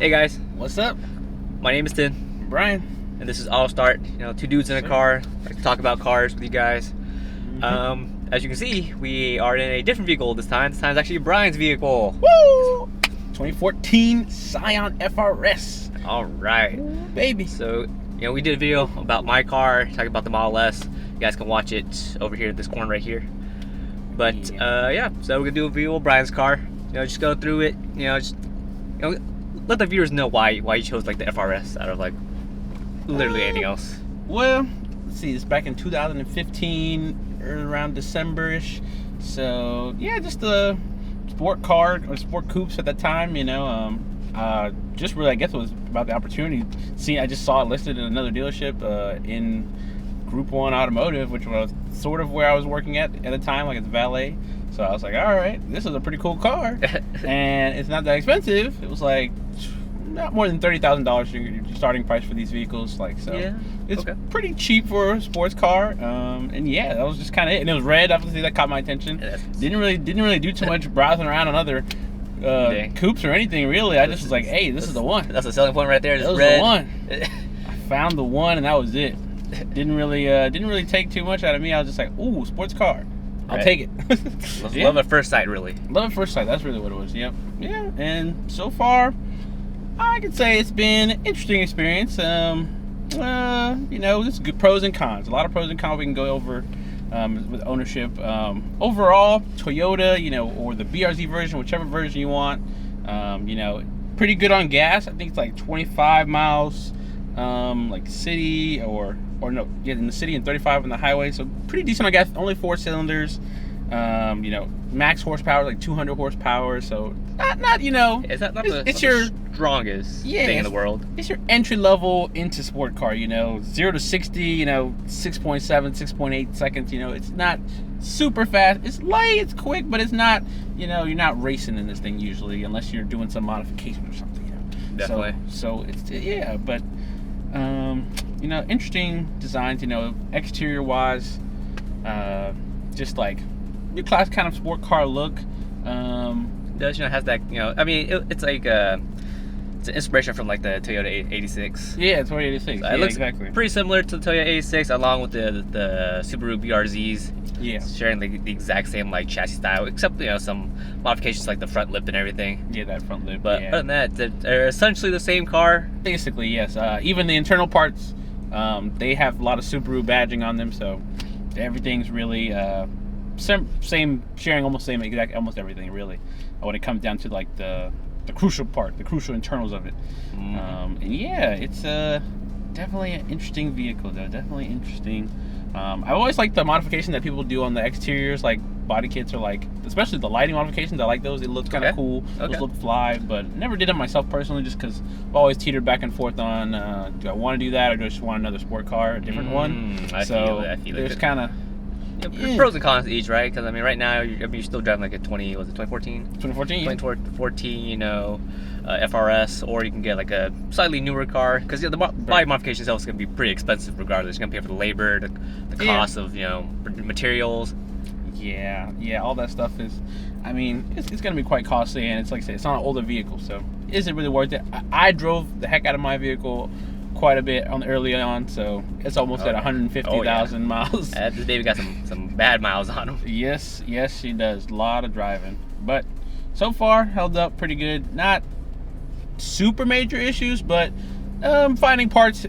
Hey guys, What's up? my name is Tin, Brian. and this is All Start. Two dudes in a car. Like to talk about cars with you guys. As you can see, we are in a different vehicle this time. This time it's actually Brian's vehicle. Woo! 2014 Scion FRS. All right, Baby. so we did a video about my car, talking about the Model S. You guys can watch it over here in this corner right here. But yeah, so we're gonna do a video of Brian's car. Just go through it. Let the viewers know why you chose like the FRS out of like literally anything else. Well, let's see. It's back in 2015, around December-ish. So yeah, just a sport car or sport coupes at that time. Just really, I guess it was about the opportunity. I just saw it listed in another dealership in Group 1 Automotive, which was sort of where I was working at the time, like as valet. So I was like, all right, this is a pretty cool car, and it's not that expensive. It was like not more than $30,000 your starting price for these vehicles. Yeah, it's pretty cheap for a sports car. And yeah, that was just kind of it. And it was red. Obviously, that caught my attention. Didn't really do too much browsing around on other coupes or anything really. I just was like, hey, this is the one. That's the selling point right there. That was red. the one. I found the one, and that was it. Didn't really take too much out of me. I was just like, ooh, sports car. I'll take it. Yeah. Love at first sight, really. Love at first sight. That's really what it was. Yep. Yeah. And so far, I could say it's been an interesting experience. There's good pros and cons. A lot of pros and cons we can go over with ownership. Overall, Toyota, or the BRZ version, whichever version you want. Pretty good on gas. I think it's like 25 miles, like city in the city and 35 on the highway. So pretty decent on gas. Only 4 cylinders. Max horsepower like 200 horsepower. So not Is that not it's your strongest thing in the world? It's your entry level into sport car. 0 to 60, 6.7, 6.8 seconds. It's not super fast. It's light, it's quick, but it's not. You're not racing in this thing usually, unless you're doing some modification or something. Definitely. So it's but interesting designs. Exterior wise, just like your class kind of sport car look. It has that, it's like it's an inspiration from like the Toyota 86. Yeah, it's Toyota 86. So it looks exactly pretty similar to the Toyota 86, along with the Subaru BRZs. Yeah, sharing the exact same like chassis style, except some modifications like the front lip and everything. Yeah, that front lip. But other than that, they're essentially the same car. Basically, yes. Even the internal parts, they have a lot of Subaru badging on them, so everything's really same, sharing almost everything really. When it comes down to like the crucial part, the crucial internals of it. And yeah, it's definitely an interesting vehicle though. Definitely interesting. I always like the modification that people do on the exteriors, like body kits, or like especially the lighting modifications. I like those. It looks kind of cool. Those look fly, but never did it myself personally, just because I've always teetered back and forth on do I want to do that, or do I just want another sport car, a different one? I feel it. There's kind of pros and cons to each, right? Because right now you're still driving like a 2014? 2014, FRS, or you can get like a slightly newer car, because the body modification itself is going to be pretty expensive regardless. You're going to pay for the labor, the cost of materials. Yeah, all that stuff is, it's going to be quite costly, and it's like I say, it's on an older vehicle, so is it really worth it? I drove the heck out of my vehicle quite a bit early on, so it's almost at 150,000 miles. This baby got some bad miles on him. Yes, she does. A lot of driving, but so far held up pretty good. Not super major issues, but finding parts,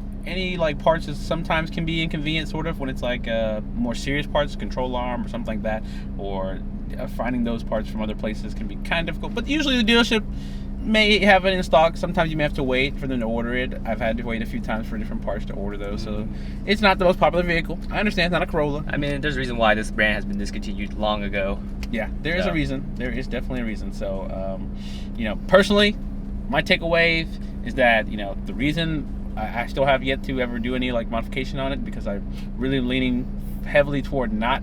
parts is sometimes can be inconvenient, sort of, when it's like more serious parts, control arm or something like that, or finding those parts from other places can be kind of difficult. But usually the dealership may have it in stock. Sometimes you may have to wait for them to order it. I've had to wait a few times for different parts to order those, so it's not the most popular vehicle. I understand, it's not a Corolla. There's a reason why this brand has been discontinued long ago. Yeah, there is a reason. There is definitely a reason. So, personally, my takeaway is that, the reason I still have yet to ever do any modification on it, because I'm really leaning heavily toward not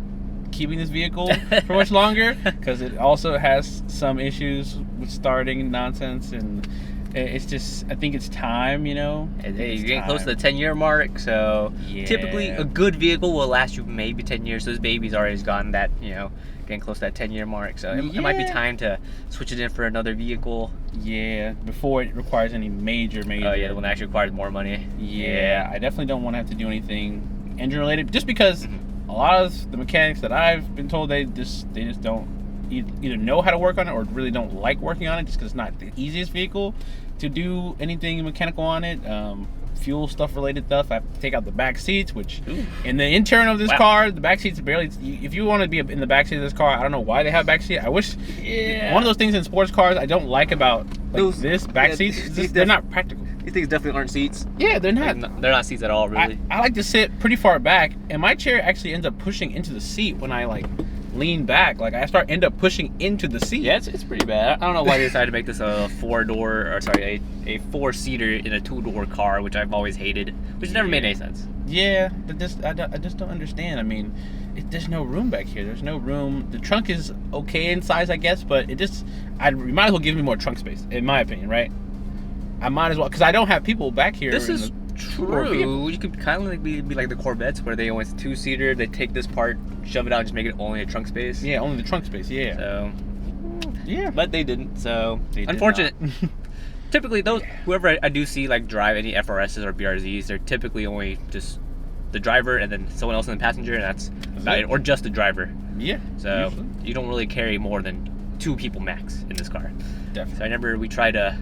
keeping this vehicle for much longer, because it also has some issues with starting nonsense, and it's just, I think it's time, you know. And hey, you're getting close to the 10-year mark, so typically a good vehicle will last you maybe 10 years. So this baby's already gotten that, you know, getting close to that 10-year mark. So it might be time to switch it in for another vehicle. Yeah, before it requires any major. Oh yeah, the one that actually requires more money. Yeah, I definitely don't want to have to do anything engine related, just because a lot of the mechanics that I've been told, they just don't either know how to work on it or really don't like working on it, just because it's not the easiest vehicle to do anything mechanical on it. Fuel stuff related stuff. I have to take out the back seats, which in the intern of this car, the back seats barely. If you want to be in the back seat of this car, I don't know why they have back seat. I wish one of those things in sports cars I don't like about this back seats. They're not practical. These things definitely aren't seats. Yeah, they're not. They're not seats at all, really. I like to sit pretty far back, and my chair actually ends up pushing into the seat when I lean back. Like I end up pushing into the seat. Yeah, it's pretty bad. I don't know why they decided to make this a a 4-seater in a 2-door car, which I've always hated, which never made any sense. Yeah, I just don't understand. I mean, there's no room back here. There's no room. The trunk is okay in size, I guess, but you might as well give me more trunk space, in my opinion, right? I might as well, because I don't have people back here. This is true. You could kind of be like the Corvettes, where they only 2-seater. They take this part, shove it out, and just make it only a trunk space. Yeah, only the trunk space. Yeah. So. Yeah. But they didn't. So unfortunate. Typically, whoever I do see drive any FRSs or BRZs, they're typically only just the driver and then someone else in the passenger, and that's about it, or just the driver. Yeah. So usually you don't really carry more than 2 people max in this car. Definitely. So I remember we tried to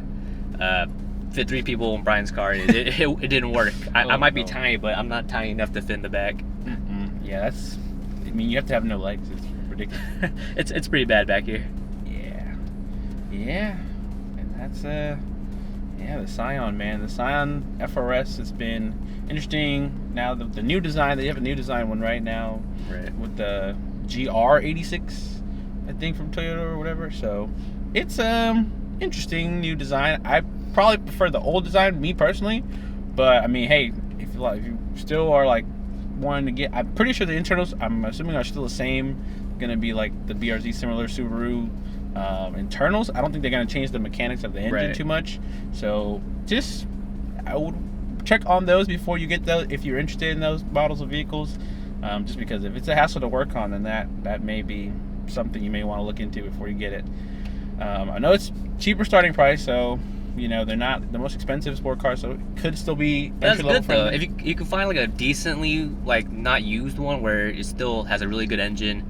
fit 3 people in Brian's car. It didn't work. I might be tiny, but I'm not tiny enough to fit in the back. Yeah, I mean, you have to have no legs. It's ridiculous. it's pretty bad back here. Yeah. And that's the Scion, man. The Scion FRS has been interesting. Now the new design, they have a new design one right now, right, with the GR86, I think, from Toyota or whatever. So it's interesting new design. I probably prefer the old design, me personally, but I mean, hey, if you still are wanting to get, I'm pretty sure the internals, I'm assuming, are still the same. Gonna be like the BRZ similar Subaru internals. I don't think they're gonna change the mechanics of the engine too much. So I would check on those before you get those, if you're interested in those models of vehicles. Just because if it's a hassle to work on, then that may be something you may want to look into before you get it. I know it's cheaper starting price, so they're not the most expensive sport car, so it could still be entry level friendly. If you can find a decently not used one where it still has a really good engine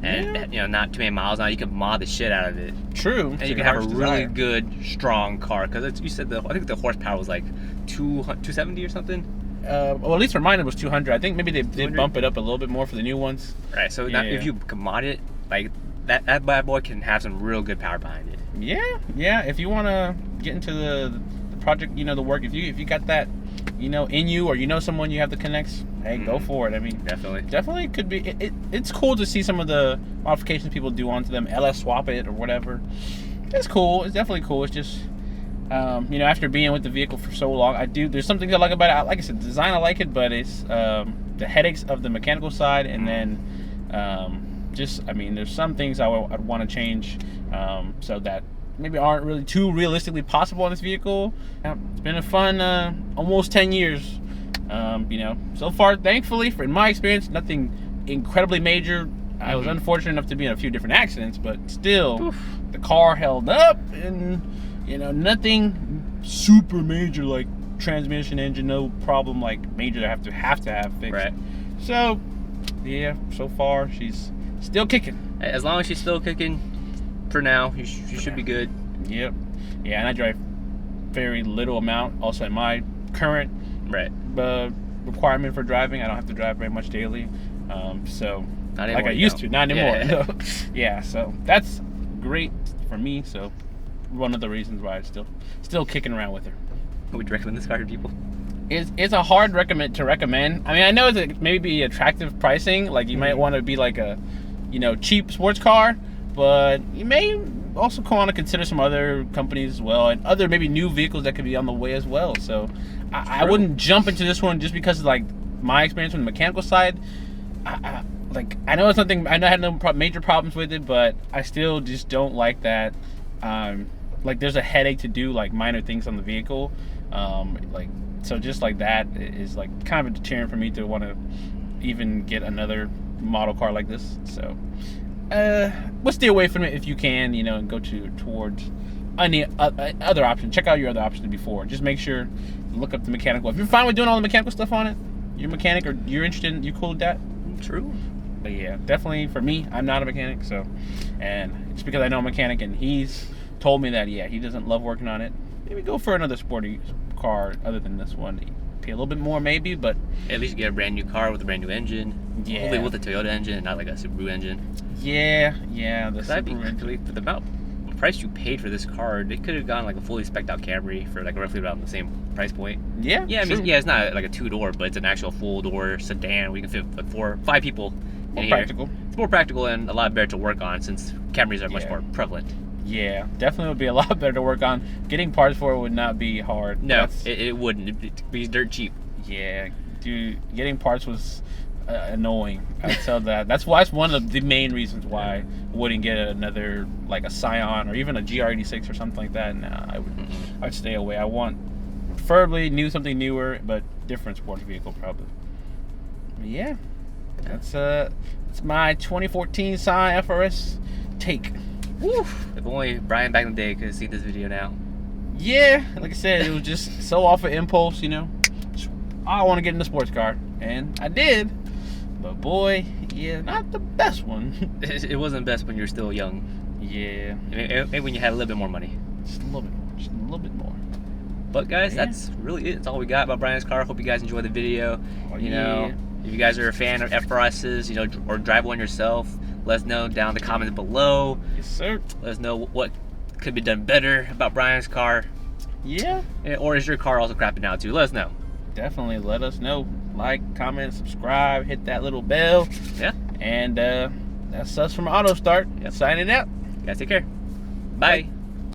and not too many miles on it, you can mod the shit out of it. True. And you can have a really good, strong car, because you said I think the horsepower was 270 or something. Well, at least for mine it was 200. I think maybe they did bump it up a little bit more for the new ones. Right. So now if you can mod it, that bad boy can have some real good power behind it. Yeah. If you want to get into the project, the work, if you got that, in you, or someone you have the connects, hey, go for it. I mean, definitely could be. It's cool to see some of the modifications people do onto them, LS swap it or whatever. It's cool. It's definitely cool. It's just, after being with the vehicle for so long, there's something I like about it. Like I said, design, I like it, but it's the headaches of the mechanical side, and then there's some things I'd want to change, so that maybe aren't really too realistically possible on this vehicle. It's been a fun almost 10 years. So far, thankfully, in my experience, nothing incredibly major. I was unfortunate enough to be in a few different accidents, but still, the car held up, and nothing super major like transmission, engine, no problem major that I have to have fixed. Right. So so far she's still kicking. As long as she's still kicking, for now, you should be good. Yep. Yeah, and I drive very little amount. Also, in my current requirement for driving, I don't have to drive very much daily. So not anymore, I used to, not anymore. Yeah. Yeah, so that's great for me. So one of the reasons why I'm still kicking around with her. Would you recommend this car to people? It's a hard to recommend. I mean, I know it's maybe attractive pricing. You might want to be a cheap sports car, but you may also want to consider some other companies as well, and other maybe new vehicles that could be on the way as well. So I wouldn't jump into this one just because my experience on the mechanical side. I know it's something, I had no major problems with it, but I still just don't like that like there's a headache to do like minor things on the vehicle. Like so just like that is like kind of a deterrent for me to want to even get another model car like this. So we'll stay away from it if you can, you know, and go towards any other option. Check out your other options before. Just make sure, look up the mechanical. If you're fine with doing all the mechanical stuff on it, you're a mechanic or you're interested in, you cool with that? True. But yeah, definitely for me, I'm not a mechanic, so, and it's because I know a mechanic and he's told me that, yeah, he doesn't love working on it. Maybe go for another sporty car other than this one. Pay a little bit more maybe, but at least you get a brand new car with a brand new engine. Yeah. Hopefully with a Toyota engine, not like a Subaru engine. Yeah, the Subaru Subaru engine. For the price you paid for this car, they could have gotten like a fully spec'd out Camry for like roughly about the same price point. Yeah, yeah. I mean, true. yeah, it's not like a 2-door, but it's an actual full door sedan. We can fit like 4 or 5 people. More practical. It's more practical and a lot better to work on since Camrys are much more prevalent. Yeah, definitely would be a lot better to work on. Getting parts for it would not be hard. No, it wouldn't. It'd be dirt cheap. Yeah, dude, getting parts was annoying. I'd tell that. That's why it's one of the main reasons why I wouldn't get another like a Scion or even a GR86 or something like that. Nah, I'd stay away. I want preferably something newer, but different sports vehicle probably. But yeah, that's my 2014 Scion FRS take. Woo! If only Brian back in the day could see this video now. Yeah, like I said, it was just so off of impulse, you know. I want to get in a sports car, and I did. But boy, yeah, not the best one. It wasn't best when you were still young. Yeah. Maybe when you had a little bit more money. Just a little bit more. Just a little bit more. But guys, that's really it. That's all we got about Brian's car. Hope you guys enjoyed the video. You know, if you guys are a fan of FRSs, you know, or drive one yourself, let us know down in the comments below. Yes, sir. Let us know what could be done better about Brian's car. Yeah. Or is your car also crapping out too? Let us know. Definitely let us know. Like, comment, subscribe, hit that little bell. Yeah. And that's us from Auto Start. Yep. Signing out. You guys take care. Bye.